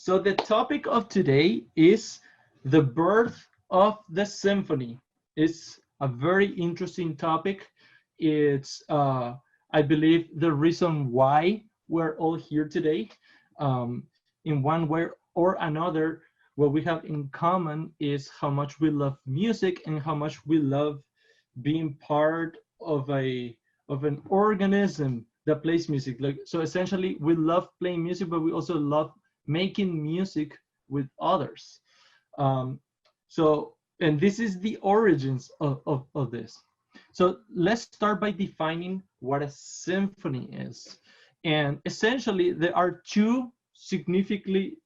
So the topic of today is the birth of the symphony. It's a very interesting topic. It's, I believe, the reason why we're all here today. In one way or another, what we have in common is how much we love music and how much we love being part of an organism that plays music. Like, so essentially, we love playing music, but we also love making music with others. Um, and this is the origins of this. So let's start by defining what a symphony is. And essentially, there are two significantly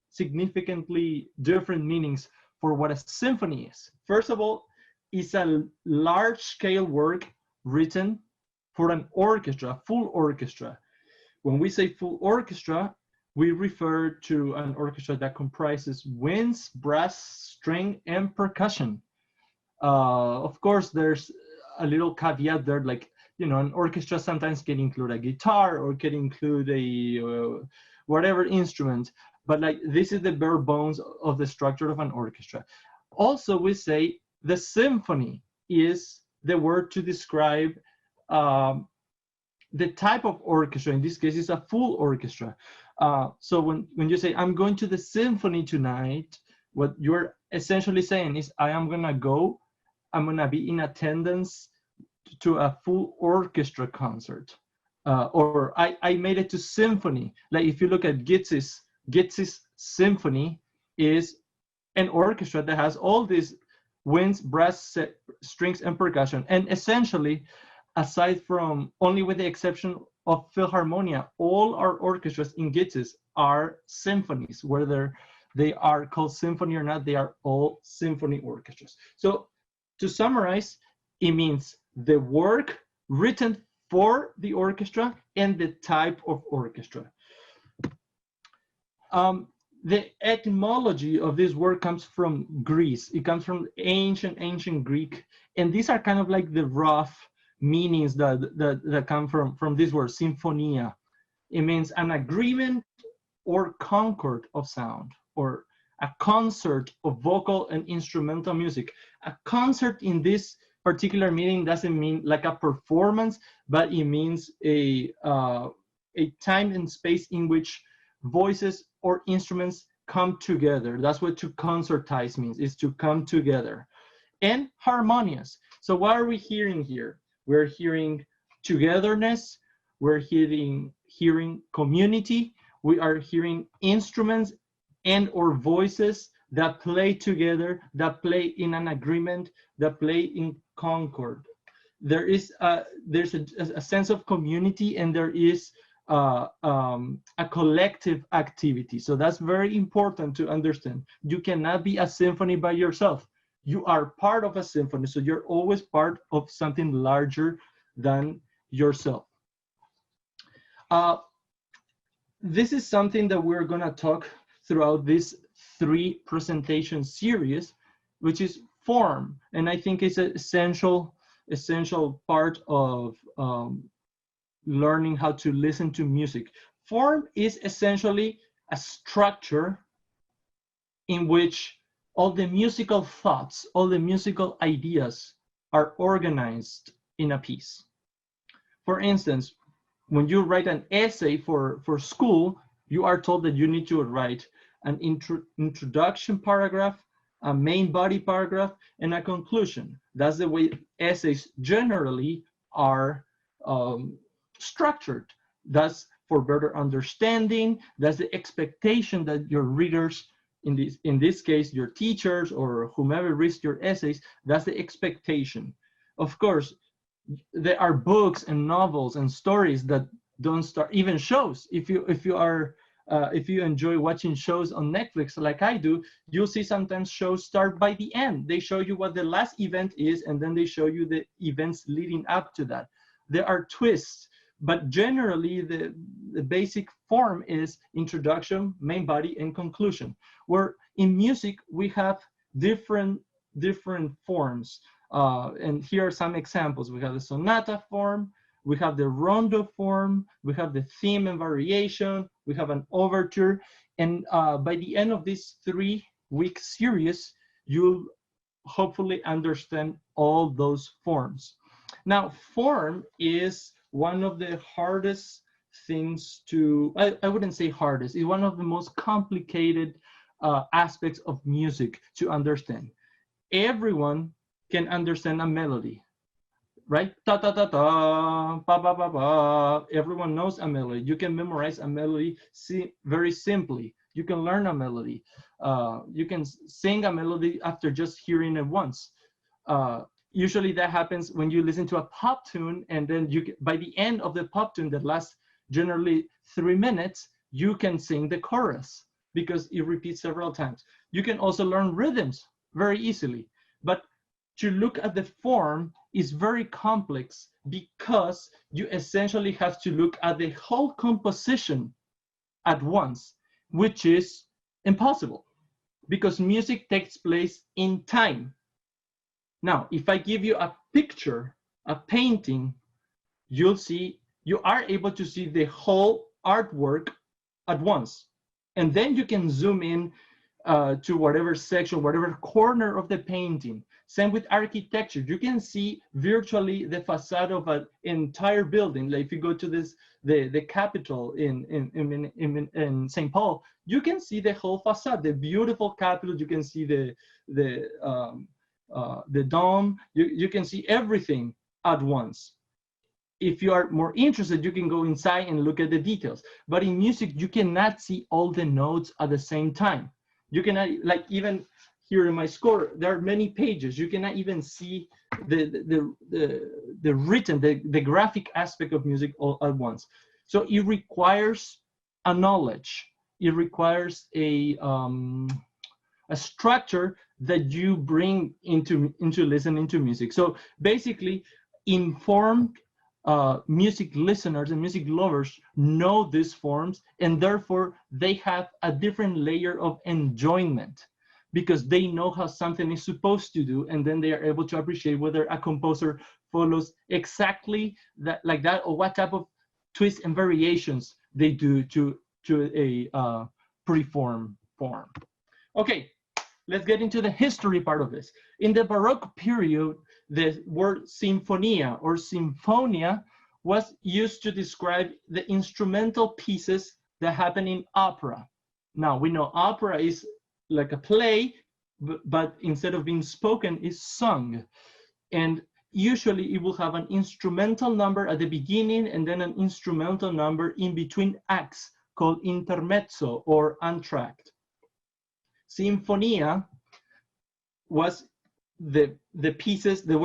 different meanings for what a symphony is. First of all, it's a large-scale work written for an orchestra, full orchestra. When we say full orchestra, we refer to an orchestra that comprises winds, brass, string, and percussion. Of course, there's a little caveat there, like, you know, an orchestra sometimes can include a guitar or can include a whatever instrument, but like this is the bare bones of the structure of an orchestra. Also, we say the symphony is the word to describe the type of orchestra. In this case, it's a full orchestra. So when you say, I'm going to the symphony tonight, what you're essentially saying is, I'm gonna be in attendance to a full orchestra concert. Or I made it to symphony. Like if you look at GTCYS symphony is an orchestra that has all these winds, brass, strings, and percussion. And essentially, aside from only with the exception of Philharmonia, all our orchestras in GTCYS are symphonies. Whether they are called symphony or not, they are all symphony orchestras. So to summarize, it means the work written for the orchestra and the type of orchestra. The etymology of this word comes from Greece. It comes from ancient Greek. And these are kind of like the rough meanings that come from this word, symphonia. It means an agreement or concord of sound, or a concert of vocal and instrumental music. A concert in this particular meaning doesn't mean like a performance, but it means a time and space in which voices or instruments come together. That's what to concertize means, is to come together. And harmonious. So what are we hearing here? We're hearing togetherness, we're hearing community, we are hearing instruments and or voices that play together, that play in an agreement, that play in concord. There's a sense of community, and there is a collective activity. So that's very important to understand. You cannot be a symphony by yourself. You are part of a symphony, so you're always part of something larger than yourself. This is something that we're gonna talk throughout this 3 presentation series, which is form. And I think it's an essential part of learning how to listen to music. Form is essentially a structure in which all the musical thoughts, all the musical ideas are organized in a piece. For instance, when you write an essay for school, you are told that you need to write an introduction paragraph, a main body paragraph, and a conclusion. That's the way essays generally are structured. That's for better understanding. That's the expectation that your readers, in this case, your teachers or whomever reads your essays, that's the expectation. Of course, there are books and novels and stories that don't start, even shows. If you enjoy watching shows on Netflix like I do, you'll see sometimes shows start by the end. They show you what the last event is, and then they show you the events leading up to that. There are twists, but generally the basic form is introduction, main body, and conclusion. Where in music we have different forms, and here are some examples. We have the sonata form, we have the rondo form, we have the theme and variation, we have an overture. And by the end of this 3-week series, you'll hopefully understand all those forms. Now, form is one of the hardest things to, I wouldn't say hardest, it's one of the most complicated aspects of music to understand. Everyone can understand a melody, right? Ta ta ta ta, pa pa pa pa. Everyone knows a melody. You can memorize a melody very simply. You can learn a melody. You can sing a melody after just hearing it once. Usually that happens when you listen to a pop tune, and then by the end of the pop tune that lasts generally 3 minutes, you can sing the chorus because it repeats several times. You can also learn rhythms very easily, but to look at the form is very complex because you essentially have to look at the whole composition at once, which is impossible because music takes place in time. Now, if I give you a picture, a painting, you are able to see the whole artwork at once. And then you can zoom in to whatever section, whatever corner of the painting. Same with architecture. You can see virtually the facade of an entire building. Like if you go to the Capitol in St. Paul, you can see the whole facade, the beautiful Capitol. You can see the dome. You can see everything at once. If you are more interested, you can go inside and look at the details. But in music, you cannot see all the notes at the same time. You cannot, like even here in my score, there are many pages. You cannot even see the written, the graphic aspect of music all at once. So it requires a knowledge. It requires a structure that you bring into listening to music. So basically, informed music listeners and music lovers know these forms, and therefore they have a different layer of enjoyment because they know how something is supposed to do, and then they are able to appreciate whether a composer follows exactly that, like that, or what type of twists and variations they do to a preform form. Okay, let's get into the history part of this. In the Baroque period, the word sinfonia or symphonia was used to describe the instrumental pieces that happen in opera. Now, we know opera is like a play, but instead of being spoken, is sung. And usually it will have an instrumental number at the beginning and then an instrumental number in between acts called intermezzo or entr'acte. Sinfonia was the pieces, the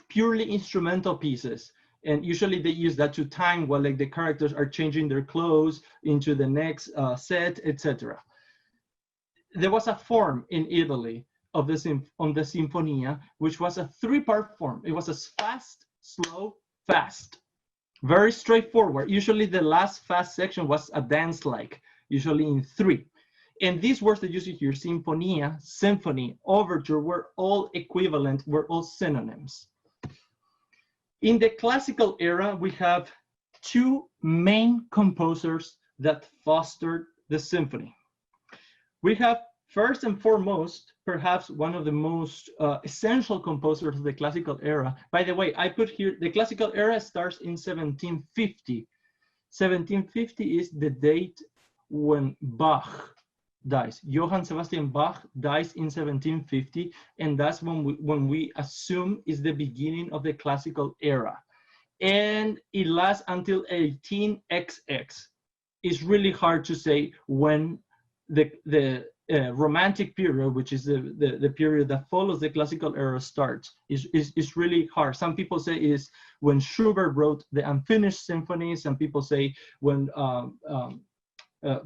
purely instrumental pieces. And usually they use that to time while like the characters are changing their clothes into the next set, etc. There was a form in Italy of the Sinfonia, which was a 3-part form. It was a fast, slow, fast. Very straightforward. Usually the last fast section was a dance-like, usually in 3. And these words that you see here, sinfonia, symphony, overture, were all equivalent, were all synonyms. In the classical era, we have 2 main composers that fostered the symphony. We have, first and foremost, perhaps one of the most essential composers of the classical era. By the way, I put here, the classical era starts in 1750. 1750 is the date when Bach dies. Johann Sebastian Bach dies in 1750, and that's when we assume is the beginning of the classical era. And it lasts until 18XX. It's really hard to say when the Romantic period, which is the period that follows the classical era, starts. Is really hard. Some people say is when Schubert wrote the Unfinished Symphony. Some people say when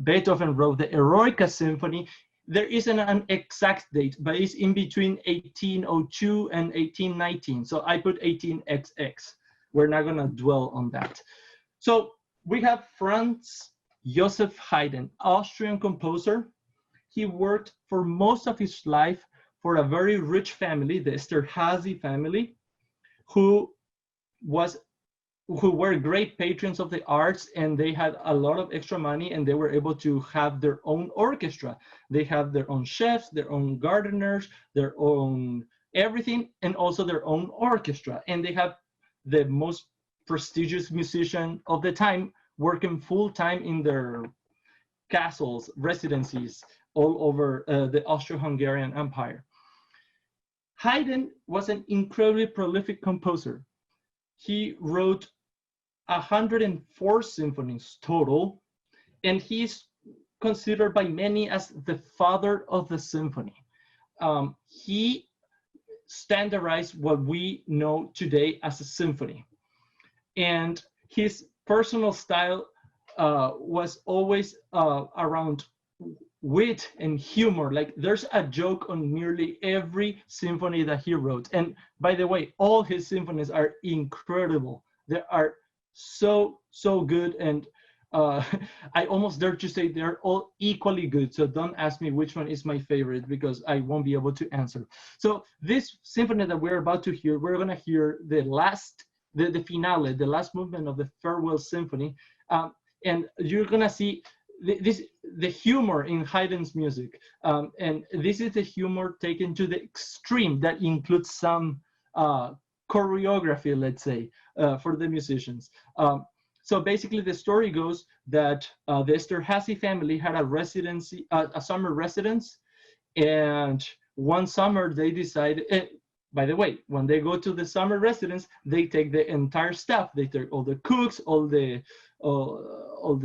Beethoven wrote the Eroica Symphony. There isn't an exact date, but it's in between 1802 and 1819. So I put 18XX. We're not gonna dwell on that. So we have Franz Joseph Haydn, Austrian composer. He worked for most of his life for a very rich family, the Esterhazy family, who was who were great patrons of the arts, and they had a lot of extra money, and they were able to have their own orchestra. They have their own chefs, their own gardeners, their own everything, and also their own orchestra. And they have the most prestigious musician of the time working full-time in their castles, residencies all over the Austro-Hungarian Empire. Haydn was an incredibly prolific composer. He wrote 104 symphonies total, and he's considered by many as the father of the symphony. He standardized what we know today as a symphony. And his personal style was always around wit and humor. Like, there's a joke on nearly every symphony that he wrote. And by the way, all his symphonies are incredible. They are so good, and I almost dare to say they're all equally good. So don't ask me which one is my favorite, because I won't be able to answer. So this symphony that we're about to hear, we're gonna hear the finale, the last movement of the Farewell Symphony, and you're gonna see the humor in Haydn's music, and this is the humor taken to the extreme that includes some choreography, let's say, for the musicians. So basically, the story goes that the Esterhazy family had a summer residence, and one summer they decided. By the way, when they go to the summer residence, they take the entire staff. They take all the cooks, all the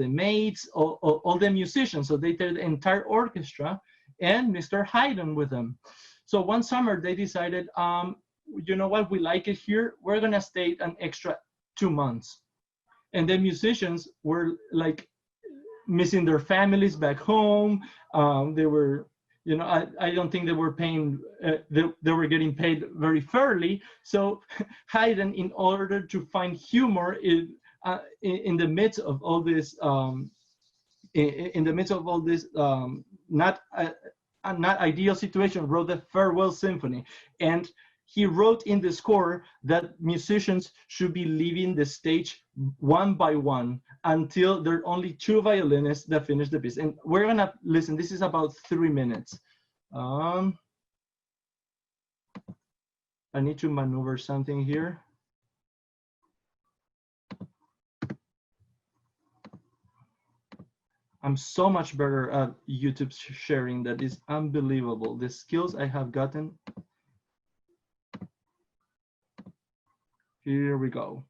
maids, all the musicians. So they take the entire orchestra and Mr. Haydn with them. So one summer they decided, you know what, we like it here. We're gonna stay an extra 2 months. And the musicians were like missing their families back home. They were, you know, I don't think they were paying, they were getting paid very fairly. So Haydn, in order to find humor in the midst of all this, not ideal situation, wrote the Farewell Symphony. And he wrote in the score that musicians should be leaving the stage one by one until there are only 2 violinists that finish the piece. And we're gonna listen, this is about 3 minutes. I need to maneuver something here. I'm so much better at YouTube sharing. That is unbelievable. The skills I have gotten. Here we go.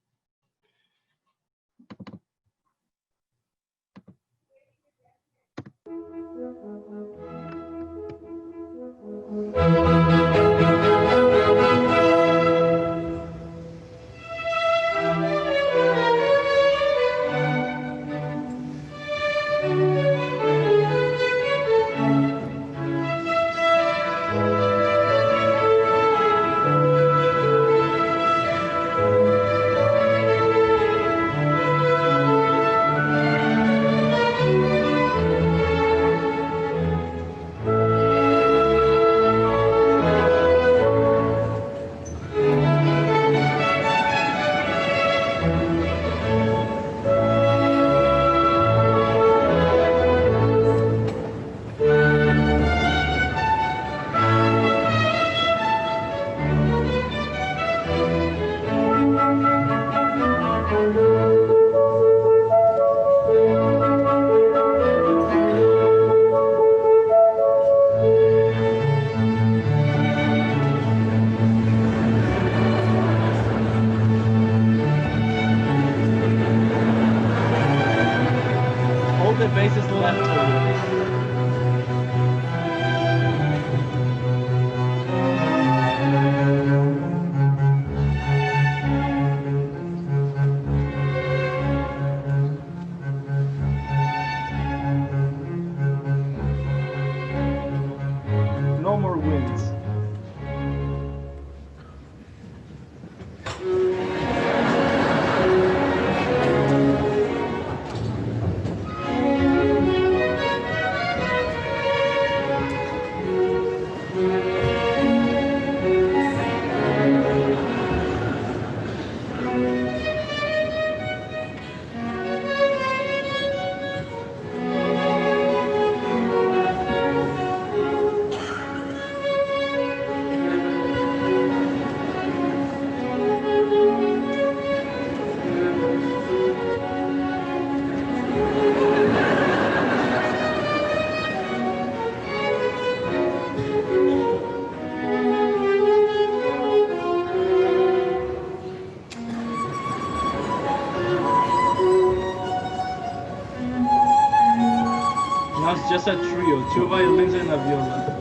Now it's just a trio, 2 violins and a viola.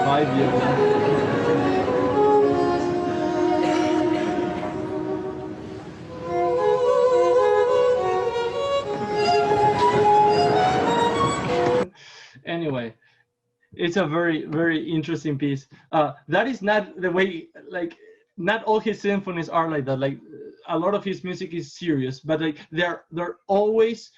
Five viola. Anyway, it's a very, very interesting piece. That is not the way, like, not all his symphonies are like that. Like, a lot of his music is serious, but like there always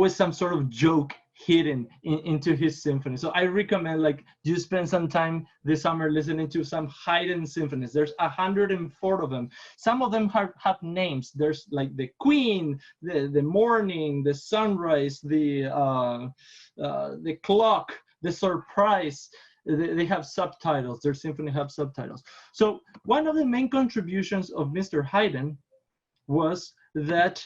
some sort of joke hidden into his symphony. So I recommend, like, you spend some time this summer listening to some Haydn symphonies. There's 104 of them. Some of them have names. There's like the Queen, the Morning, the Sunrise, the Clock, the Surprise. They have subtitles. Their symphony have subtitles. So one of the main contributions of Mr. Haydn was that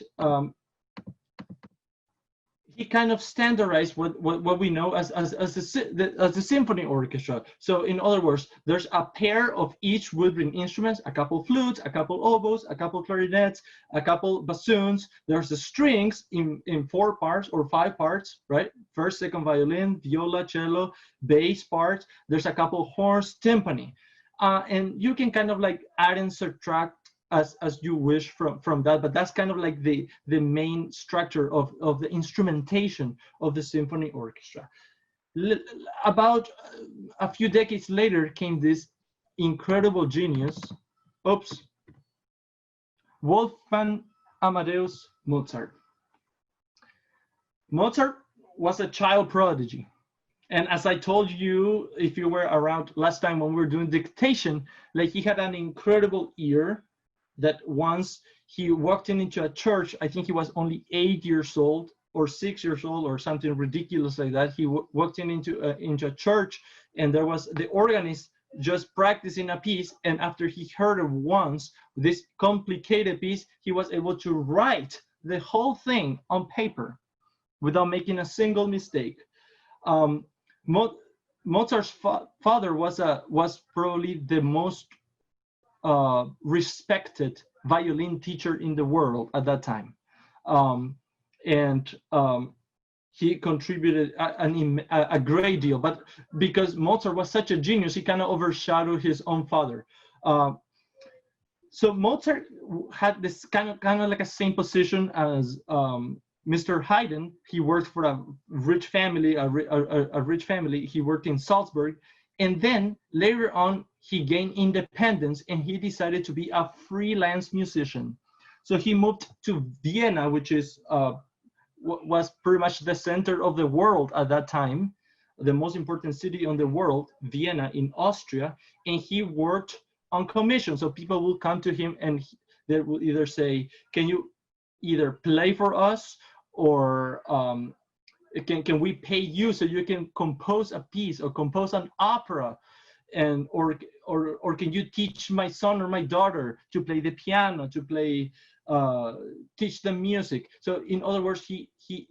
he kind of standardized what we know as the symphony orchestra. So in other words, there's a pair of each woodwind instruments, a couple flutes, a couple oboes, a couple clarinets, a couple bassoons. There's the strings in 4 parts or 5 parts, right? First, second violin, viola, cello, bass parts. There's a couple horns, timpani. And you can kind of like add and subtract as you wish from that, but that's kind of like the main structure of the instrumentation of the symphony orchestra. About a few decades later came this incredible genius, Wolfgang Amadeus Mozart. Mozart was a child prodigy. And as I told you, if you were around last time when we were doing dictation, like, he had an incredible ear that once he walked into a church. I think he was only 8 years old or 6 years old or something ridiculous like that. He walked into a church, and there was the organist just practicing a piece. And after he heard it once, this complicated piece, he was able to write the whole thing on paper without making a single mistake. Mozart's father was probably the most respected violin teacher in the world at that time, and he contributed a great deal. But because Mozart was such a genius, he kind of overshadowed his own father. So Mozart had this kind of like a same position as Mr. Haydn. He worked for a rich family. He worked in Salzburg. And then later on, he gained independence and he decided to be a freelance musician. So he moved to Vienna, which was pretty much the center of the world at that time, the most important city in the world, Vienna in Austria. And he worked on commission. So people will come to him and they will either say, can you either play for us, or can we pay you so you can compose a piece or compose an opera, and or can you teach my son or my daughter to play the piano, to play teach them music. So in other words, he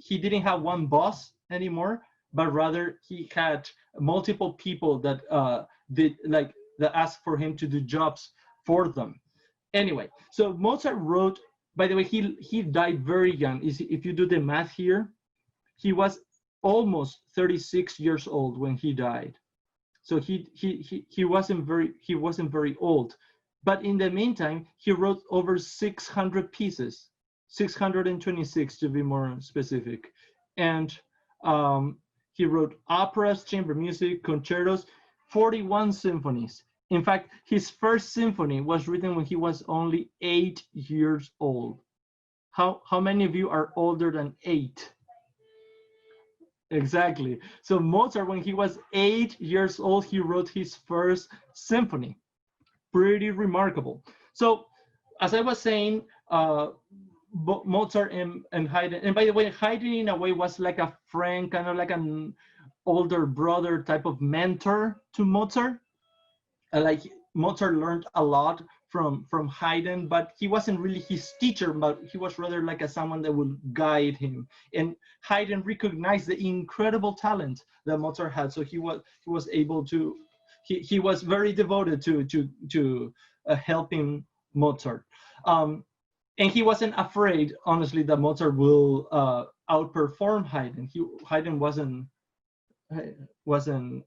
didn't have one boss anymore, but rather he had multiple people that that asked for him to do jobs for them. Anyway, so Mozart wrote, by the way, he died very young. If you do the math here, he was almost 36 years old when he died. So he wasn't very old. But in the meantime, he wrote over 600 pieces, 626 to be more specific. And he wrote operas, chamber music, concertos, 41 symphonies. In fact, his first symphony was written when he was only 8 years old. How many of you are older than 8? Exactly. So Mozart, when he was 8 years old, he wrote his first symphony. Pretty remarkable. So as I was saying, Mozart and Haydn, and by the way, Haydn in a way was like a friend, kind of like an older brother type of mentor to Mozart. Like Mozart learned a lot from Haydn, but he wasn't really his teacher, but he was rather like someone that would guide him. And Haydn recognized the incredible talent that Mozart had, so he was able to, he was very devoted to helping Mozart. And he wasn't afraid, honestly, that Mozart will outperform Haydn. Haydn wasn't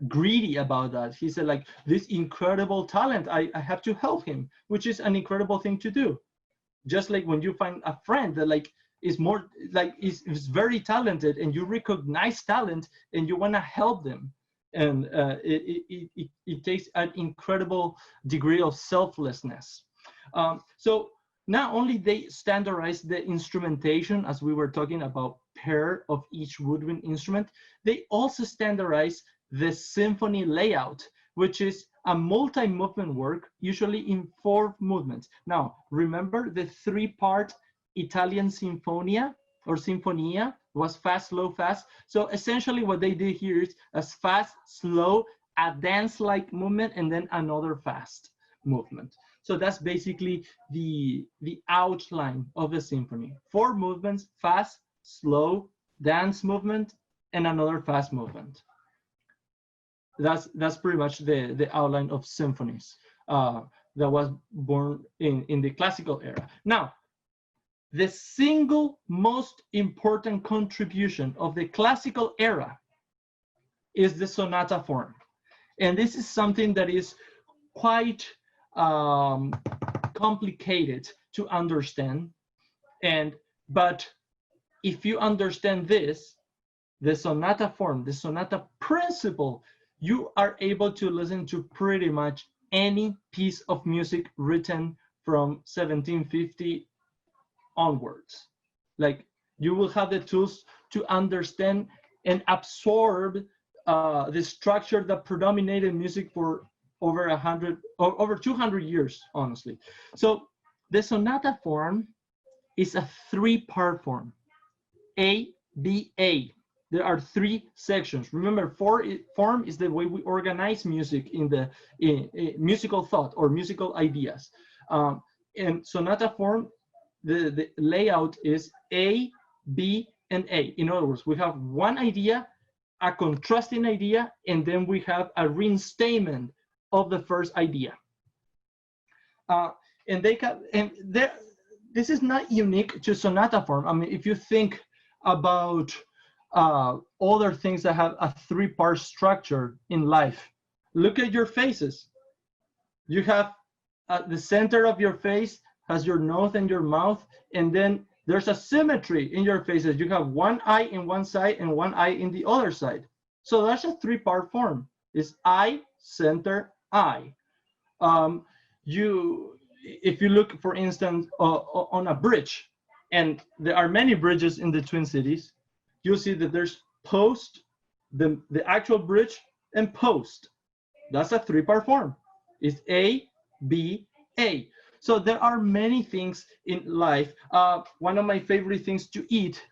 greedy about that. He said, like, this incredible talent, I have to help him, which is an incredible thing to do. Just like when you find a friend that like is more like is very talented, and you recognize talent and you want to help them, and it takes an incredible degree of selflessness. So not only they standardize the instrumentation, as we were talking about pair of each woodwind instrument, they also standardize the symphony layout, which is a multi-movement work, usually in 4 movements. Now, remember the 3-part Italian Sinfonia or Sinfonia was fast, slow, fast. So essentially what they did here is a fast, slow, a dance-like movement, and then another fast movement. So that's basically the outline of the symphony. 4 movements: fast, slow, dance movement, and another fast movement. That's pretty much the outline of symphonies that was born in the classical era. Now, the single most important contribution of the classical era is the sonata form. And this is something that is quite complicated to understand. But if you understand this, the sonata form, the sonata principle, you are able to listen to pretty much any piece of music written from 1750 onwards. Like, you will have the tools to understand and absorb the structure that predominated music for over 200 years, honestly. So the sonata form is a 3-part form: A, B, A. There are 3 sections. Remember, form is the way we organize music in the musical thought or musical ideas. And sonata form, the layout is A, B, and A. In other words, we have one idea, a contrasting idea, and then we have a reinstatement of the first idea. This is not unique to sonata form. I mean, if you think about other things that have a 3-part structure in life, look at your faces. You have the center of your face has your nose and your mouth, and then there's a symmetry in your faces. You have one eye in one side and one eye in the other side. So that's a 3-part form. It's eye, center, eye. If you look, for instance, on a bridge, and there are many bridges in the Twin Cities, you'll see that there's post, the actual bridge, and post. That's a 3-part form. It's A, B, A. So there are many things in life. One of my favorite things to eat,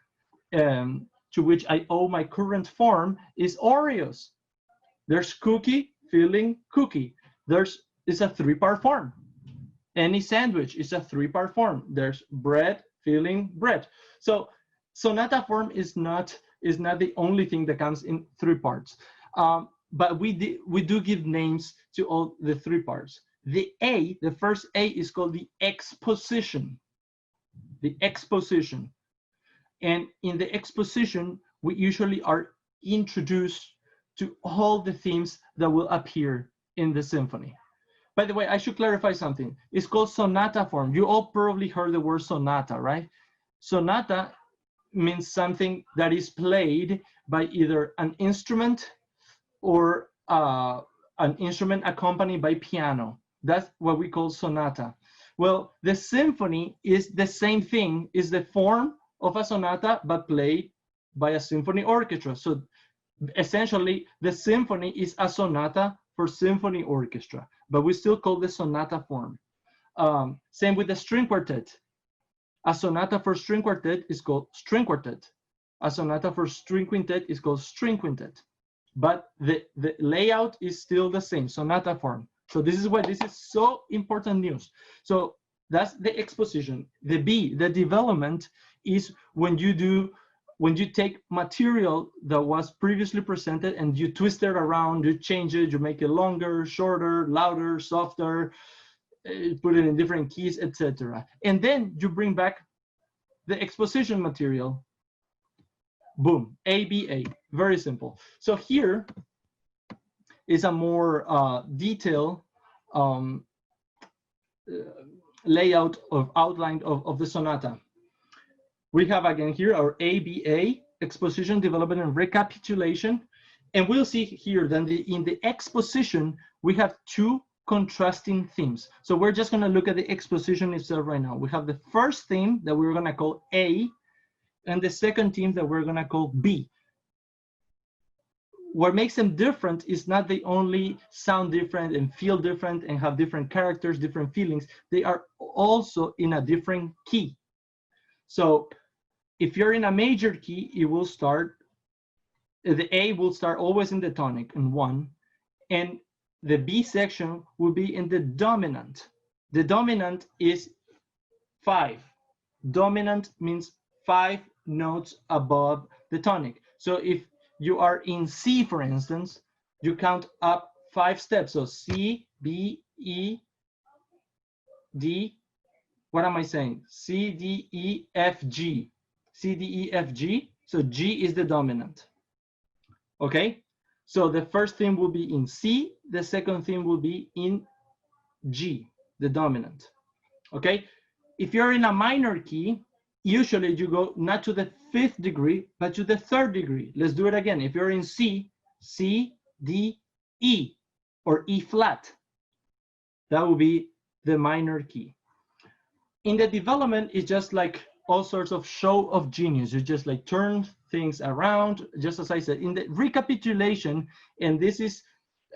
to which I owe my current form, is Oreos. There's cookie, filling, cookie. It's a 3-part form. Any sandwich is a 3-part form. There's bread, filling, bread. So sonata form is not the only thing that comes in 3 parts. But we do give names to all the 3 parts. The first A is called the exposition. The exposition. And in the exposition, we usually are introduced to all the themes that will appear in the symphony. By the way, I should clarify something. It's called sonata form. You all probably heard the word sonata, right? Sonata means something that is played by either an instrument or an instrument accompanied by piano. That's what we call sonata. Well, the symphony is the same thing, is the form of a sonata, but played by a symphony orchestra. So essentially, the symphony is a sonata for symphony orchestra, but we still call the sonata form. Same with the string quartet. A sonata for string quartet is called string quartet. A sonata for string quintet is called string quintet. But the layout is still the same, sonata form. So this is so important news. So that's the exposition. The B, the development, is when you do when you take material that was previously presented and you twist it around, you change it, you make it longer, shorter, louder, softer, put it in different keys, etc. And then you bring back the exposition material. Boom, ABA, very simple. So here is a more detailed layout of outline of the sonata. We have again here our ABA, exposition, development, and recapitulation. And we'll see here that in the exposition, we have two contrasting themes. So we're just gonna look at the exposition itself right now. We have the first theme that we're gonna call A, and the second theme that we're gonna call B. What makes them different is not they only sound different and feel different and have different characters, different feelings, they are also in a different key. So if you're in a major key, it will start, the A will start always in the tonic in 1, and the B section will be in the dominant. The dominant is 5. Dominant means 5 notes above the tonic. So if you are in C, for instance, you count up 5 steps. So C, B, E, D, what am I saying? C, D, E, F, G. C, D, E, F, G. So G is the dominant. Okay? So the first theme will be in C. The second theme will be in G, the dominant. Okay? If you're in a minor key, usually you go not to the 5th degree, but to the 3rd degree. Let's do it again. If you're in C, C, D, E, or E flat, that will be the minor key. In the development, it's just like all sorts of show of genius. You just like turn things around, just as I said. In the recapitulation, and this is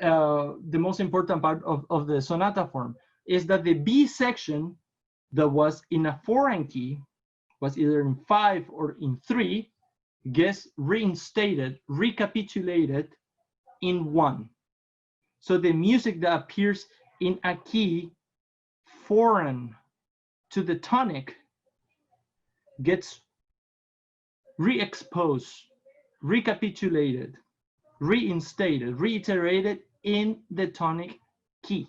the most important part of the sonata form, is that the B section that was in a foreign key, was either in 5 or in 3, gets reinstated, recapitulated in 1. So the music that appears in a key foreign to the tonic gets re-exposed, recapitulated, reinstated, reiterated in the tonic key.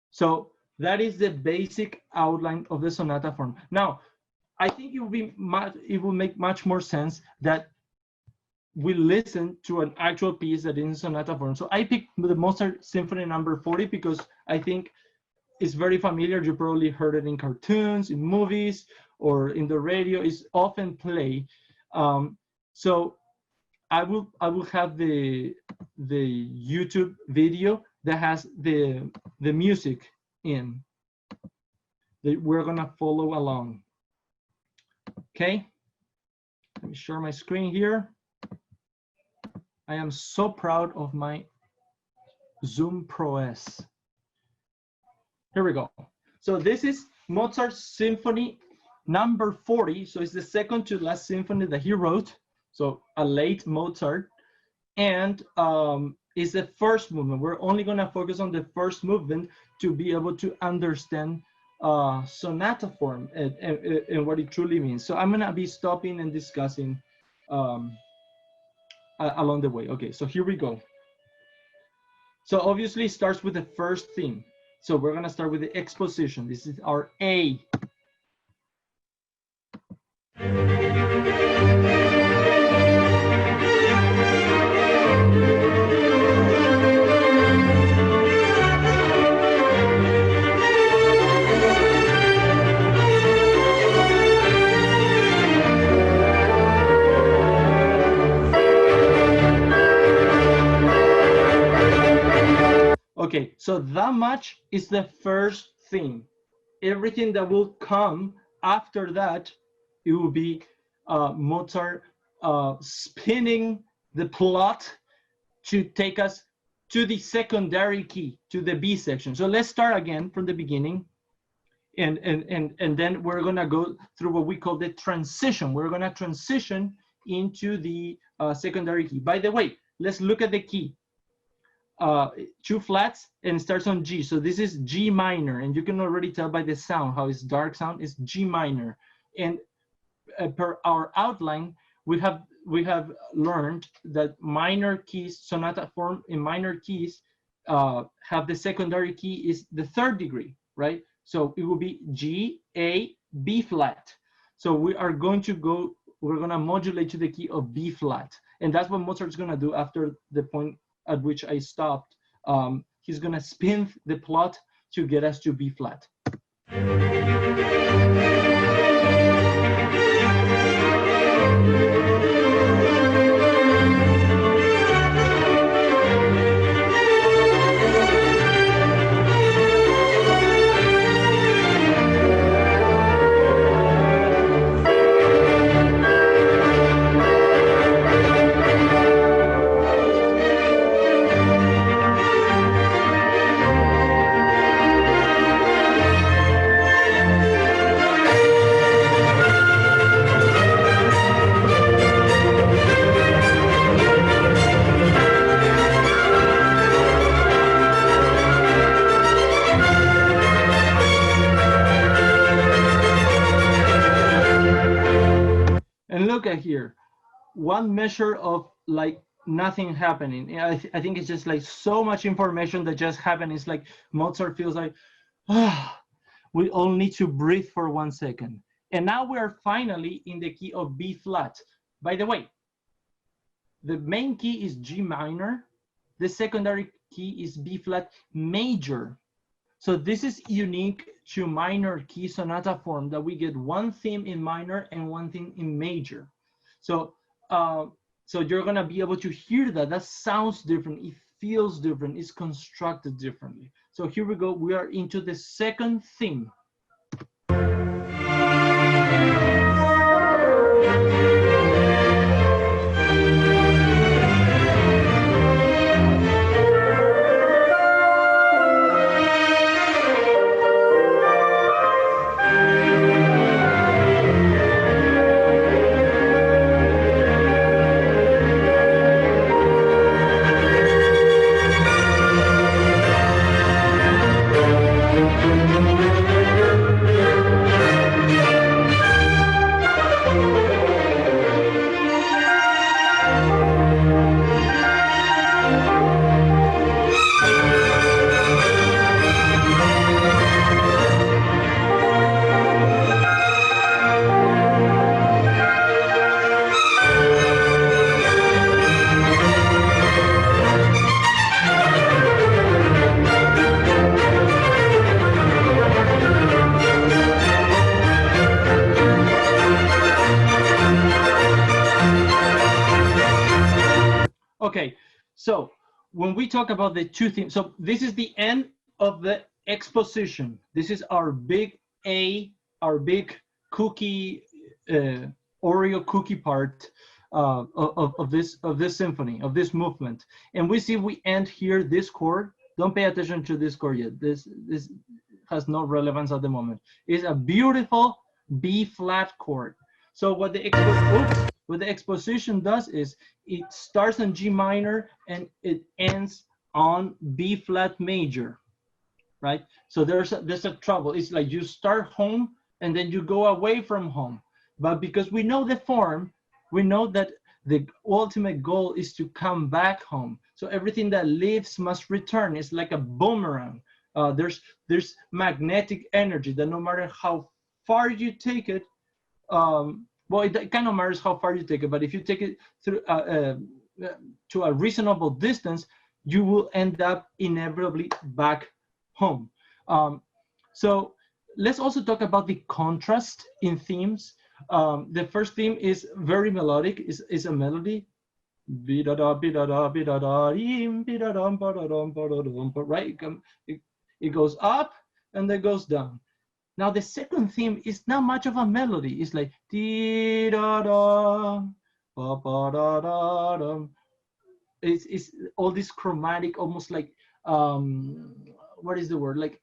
So that is the basic outline of the sonata form. Now, I think it will make much more sense that we listen to an actual piece that is in sonata form. So I picked the Mozart Symphony No. 40 because I think it's very familiar. You probably heard it in cartoons, in movies, or in the radio. It's often played. So I will have the YouTube video that has the music in that we're gonna follow along. Okay, let me share my screen here. I am so proud of my Zoom prowess. Here we go. So this is Mozart Symphony No. 40. So it's the second to last symphony that he wrote. So a late Mozart, and it's the first movement. We're only gonna focus on the first movement to be able to understand sonata form and what it truly means. So I'm gonna be stopping and discussing along the way. Okay, so here we go. So obviously it starts with the first theme. So we're gonna start with the exposition. This is our A. Okay, so that much is the first theme. Everything that will come after that, it will be Mozart spinning the plot to take us to the secondary key, to the B section. So let's start again from the beginning. And then we're gonna go through what we call the transition. We're gonna transition into the secondary key. By the way, let's look at the key. 2 flats and starts on G. So this is G minor, and you can already tell by the sound how it's dark sound is G minor. And per our outline, we have learned that minor keys, sonata form in minor keys, have the secondary key is the third degree, right? So it will be G, A, B flat. So we are going to go, we're going to modulate to the key of B flat. And that's what Mozart's going to do after the point at which I stopped. He's going to spin the plot to get us to B flat. And look at here, one measure of like nothing happening. I think it's just like so much information that just happened. It's like Mozart feels like, we all need to breathe for 1 second. And now we're finally in the key of B flat. By the way, the main key is G minor. The secondary key is B flat major. So this is unique to minor key sonata form, that we get one theme in minor and one theme in major. So, so you're gonna be able to hear that. That sounds different. It feels different. It's constructed differently. So here we go. We are into the second theme. Okay, so when we talk about the two themes, so this is the end of the exposition. This is our big A, our big cookie, Oreo cookie part of this symphony, of this movement. And we see we end here this chord. Don't pay attention to this chord yet. This has no relevance at the moment. It's a beautiful B flat chord. So what the exposition does is it starts on G minor and it ends on B flat major, right? So there's a trouble. It's like you start home and then you go away from home. But because we know the form, we know that the ultimate goal is to come back home. So everything that leaves must return. It's like a boomerang. There's magnetic energy that no matter how far you take it, well, it kind of matters how far you take it, but if you take it through to a reasonable distance, you will end up inevitably back home. So let's also talk about the contrast in themes. The first theme is very melodic, is a melody. Right? It goes up and then goes down. Now the second theme is not much of a melody. It's like dee da da, ba ba da da da. It's all this chromatic, almost like what is the word? Like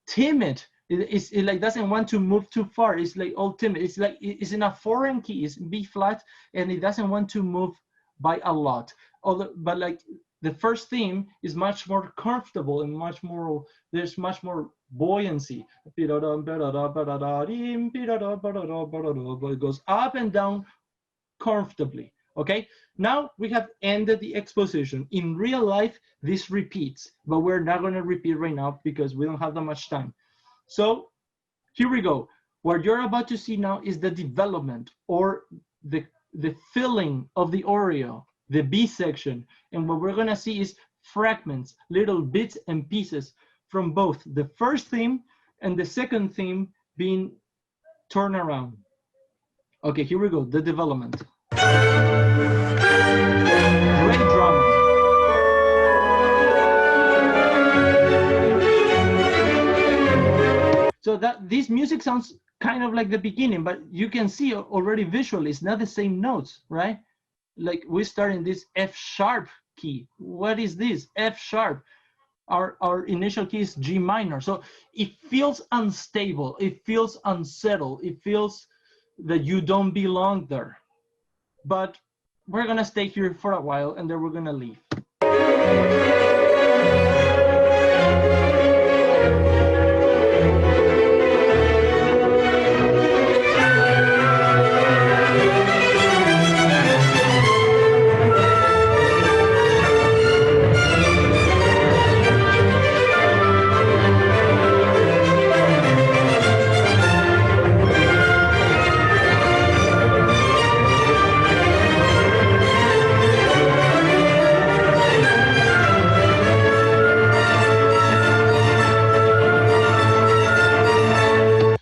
timid. It like doesn't want to move too far. It's like all timid. It's like it's in a foreign key. It's B flat, and it doesn't want to move by a lot. Although, but like the first theme is much more comfortable and much more. There's much more buoyancy. It goes up and down comfortably. Okay, now we have ended the exposition. In real life, this repeats, but we're not going to repeat right now because we don't have that much time. So here we go. What you're about to see now is the development, or the filling of the Oreo, the B section. And what we're going to see is fragments, little bits and pieces from both the first theme and the second theme being turned around. Okay, here we go, the development. Great drama. So that this music sounds kind of like the beginning, but you can see already visually it's not the same notes, right? Like we start in this F sharp key. What is this? F sharp. Our initial key is G minor. So it feels unstable. It feels unsettled. It feels that you don't belong there. But we're gonna stay here for a while and then we're gonna leave.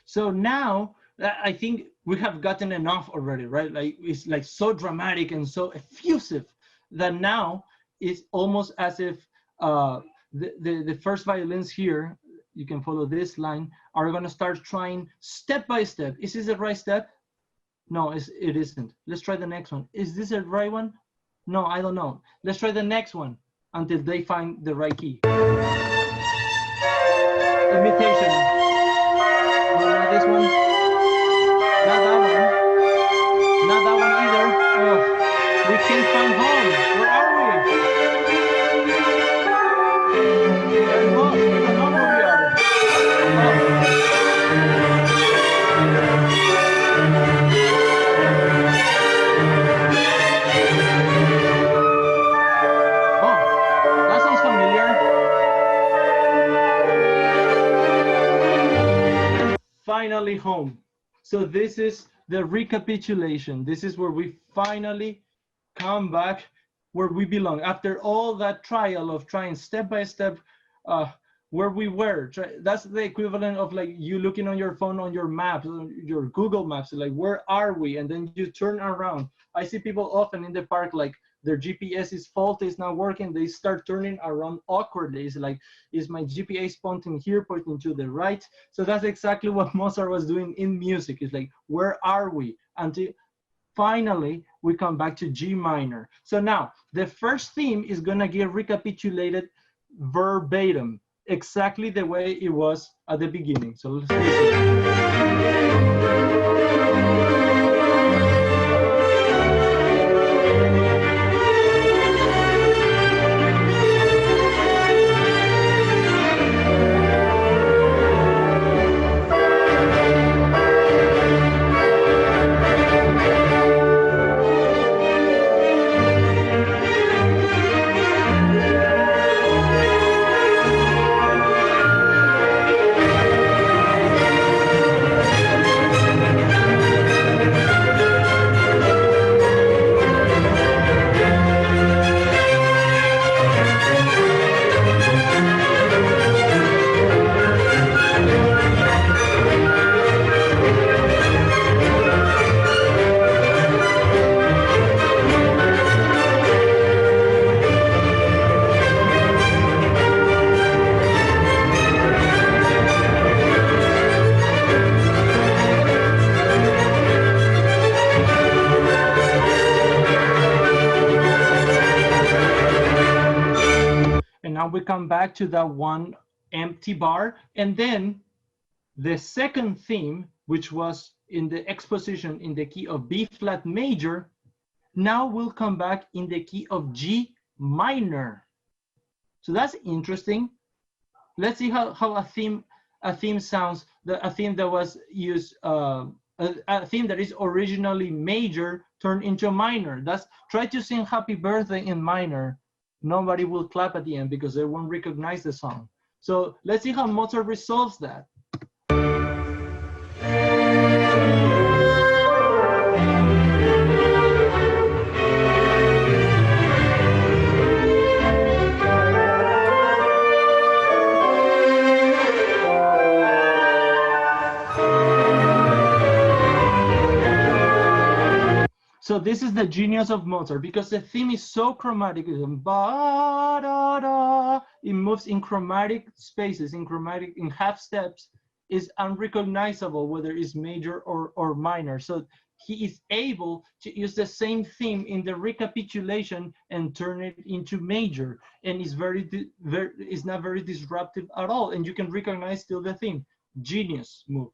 So now I think we have gotten enough already, right? Like it's like so dramatic and so effusive that now it's almost as if the first violins here, you can follow this line, are going to start trying step by step. Is this the right step? No, it isn't. Let's try the next one. Is this the right one? No, I don't know. Let's try the next one until they find the right key. Imitation. Not this one. Not that one. Not that one either. Oh, we can't find home. Where are we? We're lost. We don't know where we are. Oh, that sounds familiar. Finally home. So this is the recapitulation. This is where we finally come back where we belong. After all that trial of trying step by step where we were. That's the equivalent of like you looking on your phone on your maps, your Google Maps, like where are we? And then you turn around. I see people often in the park like their GPS is faulty, it's not working. They start turning around awkwardly. It's like, is my GPS pointing here, pointing to the right? So that's exactly what Mozart was doing in music. It's like, where are we? Until finally, we come back to G minor. So now, the first theme is gonna get recapitulated verbatim, exactly the way it was at the beginning. So let's listen. We come back to that one empty bar, and then the second theme, which was in the exposition in the key of B flat major, now we'll come back in the key of G minor. So that's interesting. Let's see how a theme a theme sounds, a theme that was used, a theme that is originally major turned into minor. That's, try to sing Happy Birthday in minor. Nobody will clap at the end because they won't recognize the song. So let's see how Mozart resolves that. So this is the genius of Mozart, because the theme is so chromatic. It moves in chromatic spaces, in half steps, is unrecognizable whether it's major or minor. So he is able to use the same theme in the recapitulation and turn it into major, and it's it's not very disruptive at all, and you can recognize still the theme. Genius move.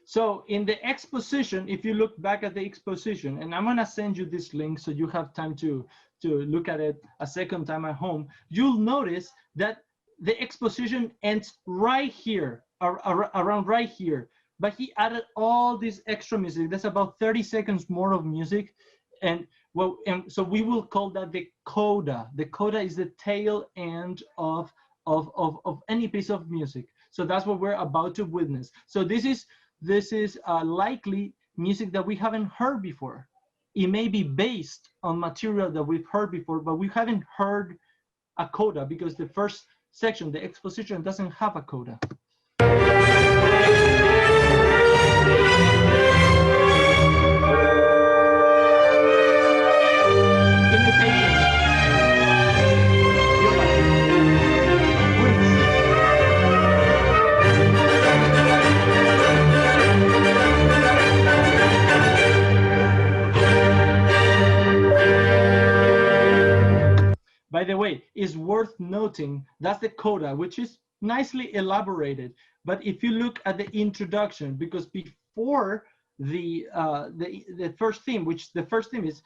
So in the exposition, if you look back at the exposition, and I'm gonna send you this link so you have time to look at it a second time at home, you'll notice that the exposition ends right here, around right here. But he added all this extra music. That's about 30 seconds more of music. And well, and so we will call that the coda. The coda is the tail end of any piece of music. So that's what we're about to witness. So this is likely music that we haven't heard before. It may be based on material that we've heard before, but we haven't heard a coda because the first section, the exposition, doesn't have a coda. By the way, it's worth noting that's the coda, which is nicely elaborated. But if you look at the introduction, because before the first theme, which the first theme is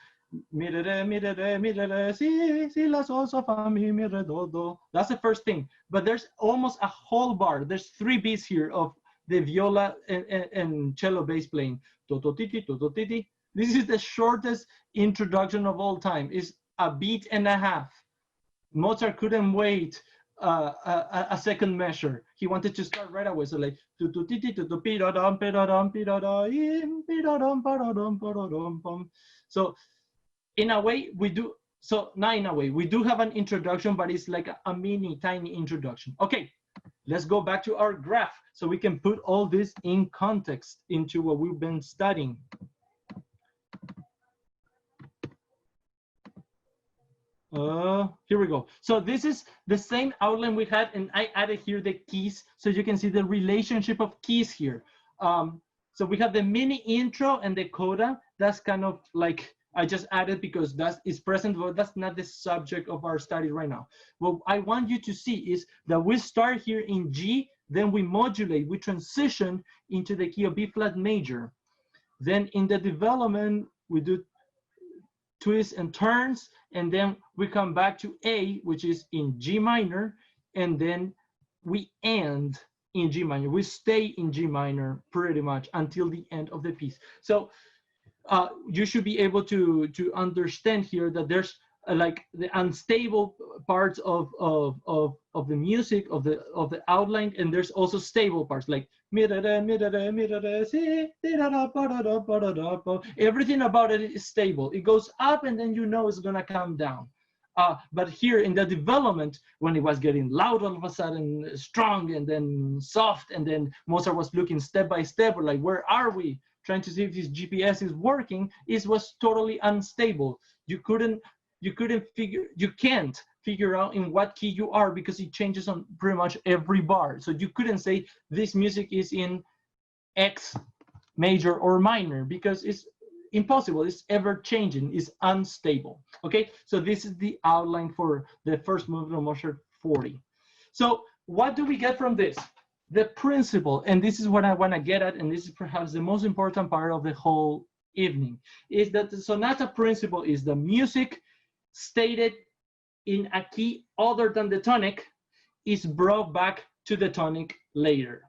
mi re mi re re mi re re si la sol so fa mi mi re do do. That's the first thing. But there's almost a whole bar. There's 3 beats here of the viola and cello bass playing. To to ti ti to to ti ti. This is the shortest introduction of all time. It's a beat and a half. Mozart couldn't wait a second measure. He wanted to start right away. So like so in a way we do, so not in a way, we do have an introduction, but it's like a mini tiny introduction. Okay, let's go back to our graph so we can put all this in context into what we've been studying. Here we go. So this is the same outline we had, and I added here the keys so you can see the relationship of keys here. So we have the mini intro and the coda. That's kind of like, I just added because that is present, but that's not the subject of our study right now. What I want you to see is that we start here in G, then we modulate, we transition into the key of B flat major. Then in the development, we do twists and turns, and then we come back to A, which is in G minor, and then we end in G minor. We stay in G minor pretty much until the end of the piece. So you should be able to understand here that there's like the unstable parts of the music, of the outline, and there's also stable parts like everything about it is stable. It goes up and then you know it's gonna come down. But here in the development, when it was getting loud all of a sudden, strong, and then soft, and then Mozart was looking step by step, like, where are we? Trying to see if his GPS is working, it was totally unstable. You can't figure out in what key you are, because it changes on pretty much every bar. So you couldn't say this music is in X major or minor, because it's impossible. It's ever changing. It's unstable. Okay, so this is the outline for the first movement of Mozart 40. So what do we get from this? The principle, and this is what I want to get at, and this is perhaps the most important part of the whole evening, is that the sonata principle is the music stated in a key other than the tonic is brought back to the tonic later.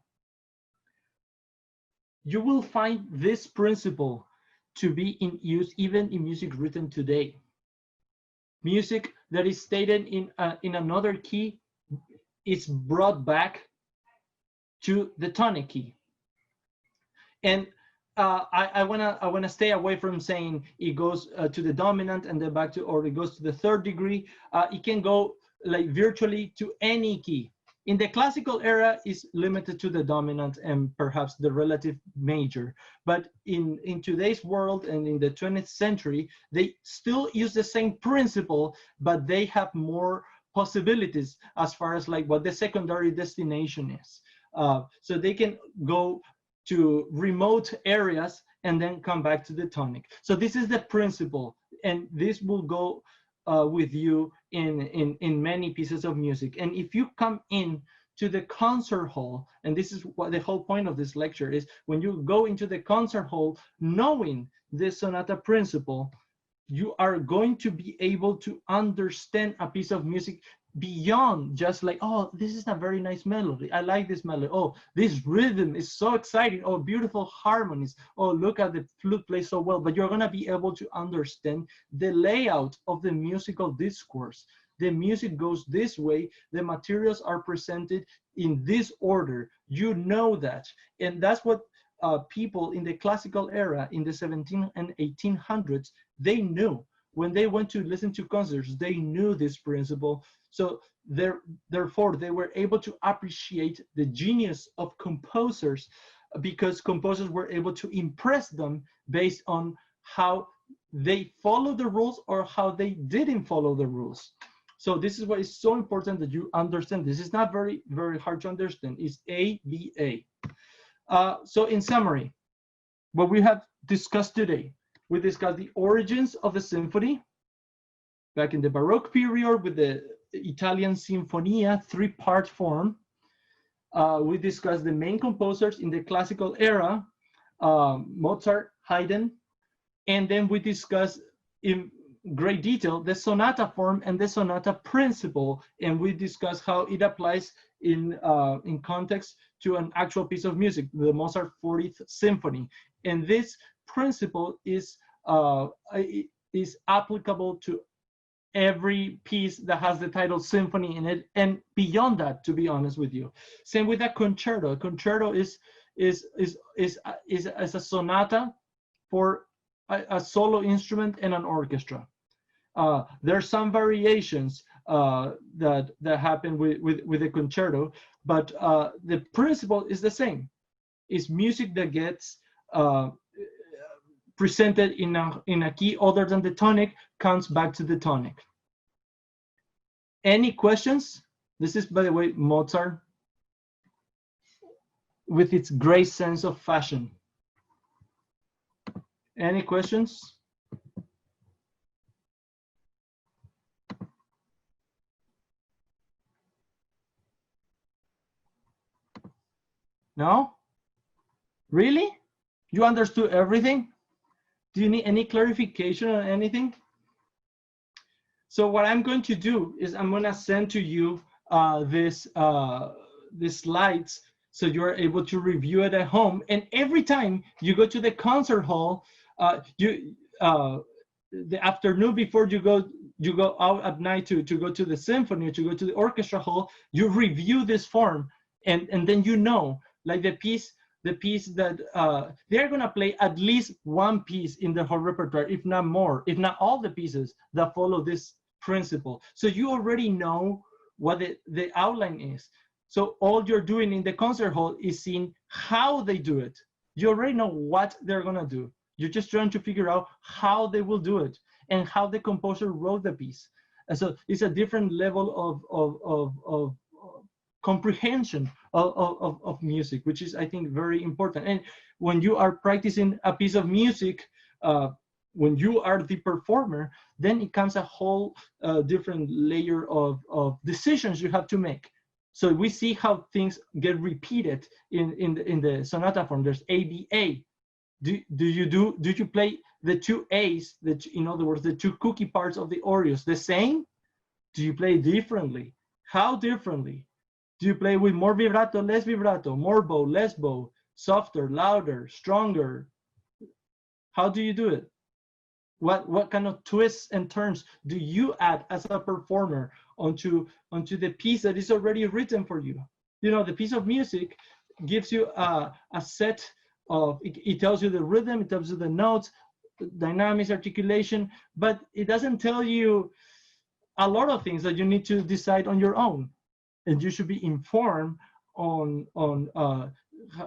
You will find this principle to be in use even in music written today. Music that is stated in another key is brought back to the tonic key. And I wanna stay away from saying it goes to the dominant and then back to, or it goes to the third degree. It can go like virtually to any key. In the classical era, is limited to the dominant and perhaps the relative major. But in today's world and in the 20th century, they still use the same principle, but they have more possibilities as far as like what the secondary destination is. So they can go to remote areas and then come back to the tonic. So this is the principle, and this will go with you in many pieces of music. And if you come in to the concert hall, and this is what the whole point of this lecture is, when you go into the concert hall knowing this sonata principle, you are going to be able to understand a piece of music beyond just like, oh, this is a very nice melody. I like this melody. Oh, this rhythm is so exciting. Oh, beautiful harmonies. Oh, look at the flute play so well. But you're going to be able to understand the layout of the musical discourse. The music goes this way. The materials are presented in this order. You know that. And that's what people in the classical era in the 1700s and 1800s, they knew. When they went to listen to concerts, they knew this principle. So therefore, they were able to appreciate the genius of composers, because composers were able to impress them based on how they followed the rules or how they didn't follow the rules. So this is why it's so important that you understand. This is not very, very hard to understand. It's ABA. So in summary, what we have discussed today, we discussed the origins of the symphony back in the Baroque period with the Italian Sinfonia three-part form. We discussed the main composers in the classical era, Mozart, Haydn, and then we discussed in great detail the sonata form and the sonata principle, and we discussed how it applies in context to an actual piece of music, the Mozart 40th Symphony. And this principle is applicable to every piece that has the title symphony in it, and beyond that, to be honest with you. Same with a concerto. A concerto is a sonata for a solo instrument and an orchestra. There's some variations that happen with the concerto, but the principle is the same. It's music that gets presented in a key other than the tonic, comes back to the tonic. Any questions? This is, by the way, Mozart with its great sense of fashion. Any questions? No? Really? You understood everything? Do you need any clarification on anything? So what I'm going to do is I'm going to send to you these slides so you're able to review it at home. And every time you go to the concert hall, the afternoon before you go out at night to go to the symphony, to go to the orchestra hall, you review this form, and then you know, like the piece that they're gonna play at least one piece in the whole repertoire, if not more, if not all the pieces that follow this principle. So you already know what the outline is. So all you're doing in the concert hall is seeing how they do it. You already know what they're gonna do. You're just trying to figure out how they will do it and how the composer wrote the piece. And so it's a different level of comprehension of music, which is, I think, very important. And when you are practicing a piece of music, when you are the performer, then it comes a whole different layer of decisions you have to make. So we see how things get repeated in the sonata form. There's A, B, A. Do you play the two A's, in other words, the two cookie parts of the Oreos the same? Do you play differently? How differently? Do you play with more vibrato, less vibrato, more bow, less bow, softer, louder, stronger? How do you do it? What kind of twists and turns do you add as a performer onto the piece that is already written for you? You know, the piece of music gives you a set of, it tells you the rhythm, it tells you the notes, dynamics, articulation, but it doesn't tell you a lot of things that you need to decide on your own. And you should be informed on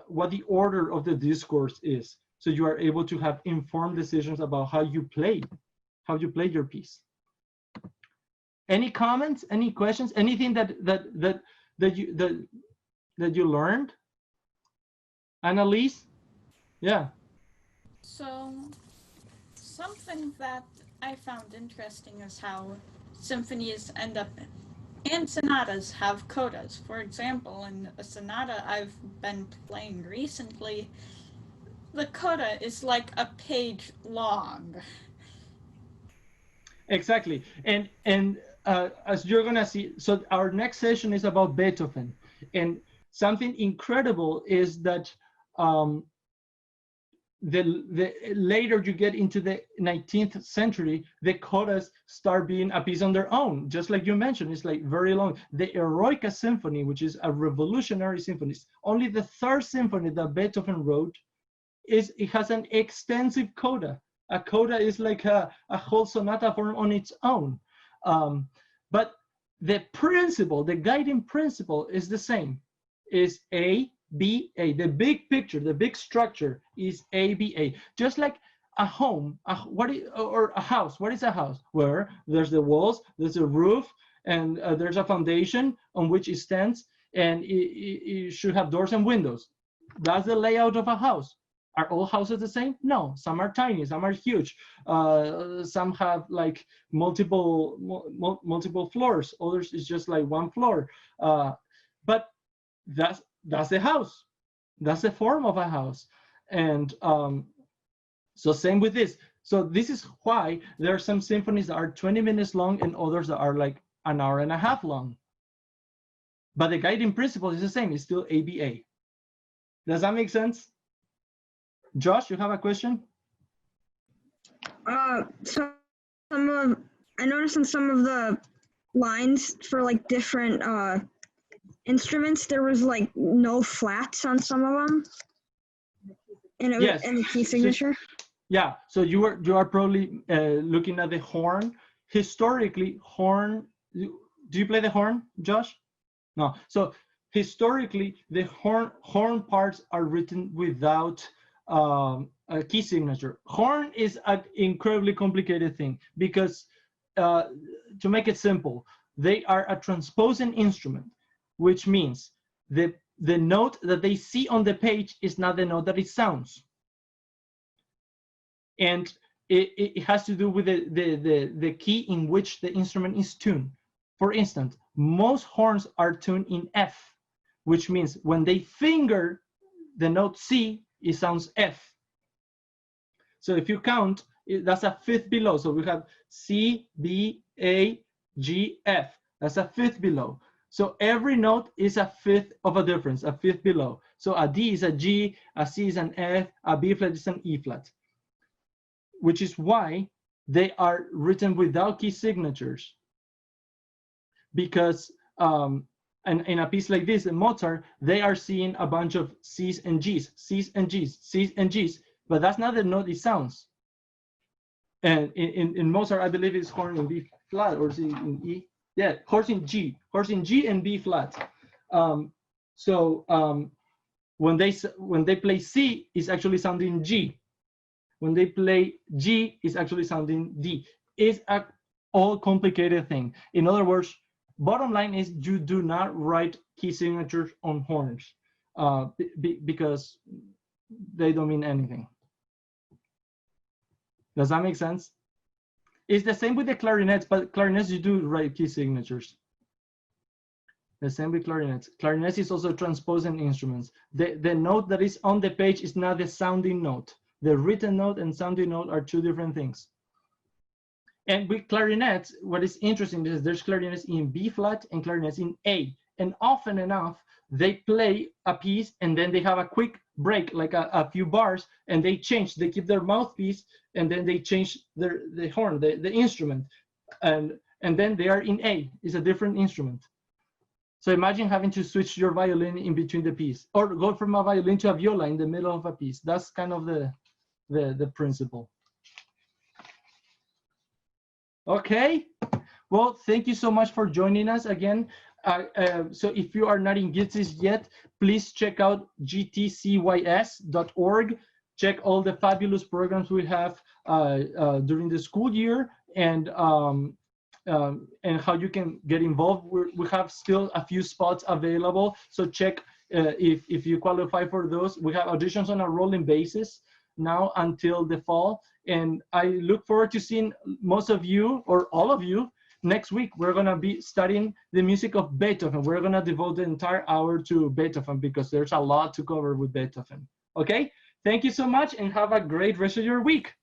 what the order of the discourse is, so you are able to have informed decisions about how you play your piece. Any comments? Any questions? Anything that you learned? Annalise? Yeah. So something that I found interesting is how symphonies end up, and sonatas have codas. For example, in a sonata I've been playing recently, the coda is like a page long. Exactly. And as you're gonna see, so our next session is about Beethoven, and something incredible is that the later you get into the 19th century, the codas start being a piece on their own, just like you mentioned. It's like very long. The Eroica Symphony, which is a revolutionary symphony, only the third symphony that Beethoven wrote, it has an extensive coda. A coda is like a whole sonata form on its own. But the principle, the guiding principle is the same, is A, B, A. The big picture, the big structure is A, B, A. Just like a home, or a house. What is a house? Where there's the walls, there's a roof, and there's a foundation on which it stands, and it should have doors and windows. That's the layout of a house. Are all houses the same? No, some are tiny, some are huge. Some have like multiple floors. Others is just like one floor. But that's the house. That's the form of a house. And so same with this. So this is why there are some symphonies that are 20 minutes long and others that are like an hour and a half long. But the guiding principle is the same. It's still ABA. Does that make sense? Josh, you have a question? So I noticed in some of the lines for like different instruments, there was like no flats on some of them. And it Yes. was in the key signature. Yeah, so you are probably looking at the horn. Historically, horn, do you play the horn, Josh? No. So historically, the horn parts are written without a key signature. Horn is an incredibly complicated thing because, to make it simple, they are a transposing instrument, which means the note that they see on the page is not the note that it sounds. And it has to do with the key in which the instrument is tuned. For instance, most horns are tuned in F, which means when they finger the note C, it sounds F. So if you count, that's a fifth below. So we have C, B, A, G, F. That's a fifth below. So every note is a fifth of a difference, a fifth below. So a D is a G, a C is an F, a B flat is an E flat, which is why they are written without key signatures. Because and in a piece like this, in Mozart, they are seeing a bunch of C's and G's, C's and G's, C's and G's, but that's not the note it sounds. And in Mozart, I believe it's horn in B flat, or is it in E? Yeah, horn in G and B flat. When they play C, it's actually sounding G. When they play G, it's actually sounding D. It's a all complicated thing. In other words, bottom line is you do not write key signatures on horns because they don't mean anything. Does that make sense? It's the same with the clarinets, but clarinets you do write key signatures. The same with clarinets. Clarinets is also transposing instruments. The note that is on the page is not the sounding note. The written note and sounding note are two different things. And with clarinets, what is interesting is there's clarinets in B flat and clarinets in A. And often enough, they play a piece and then they have a quick break, like a few bars, and they change. They keep their mouthpiece and then they change the horn, the instrument. And then they are in A. It's a different instrument. So imagine having to switch your violin in between the piece, or go from a violin to a viola in the middle of a piece. That's kind of the principle. Okay, well, thank you so much for joining us again. So if you are not in GTCYS yet, please check out GTCYS.org. Check all the fabulous programs we have during the school year, and how you can get involved. We have still a few spots available, so check if you qualify for those. We have auditions on a rolling basis now until the fall, and I look forward to seeing most of you, or all of you, next week. We're going to be studying the music of Beethoven. We're going to devote the entire hour to Beethoven because there's a lot to cover with Beethoven. Okay, thank you so much and have a great rest of your week.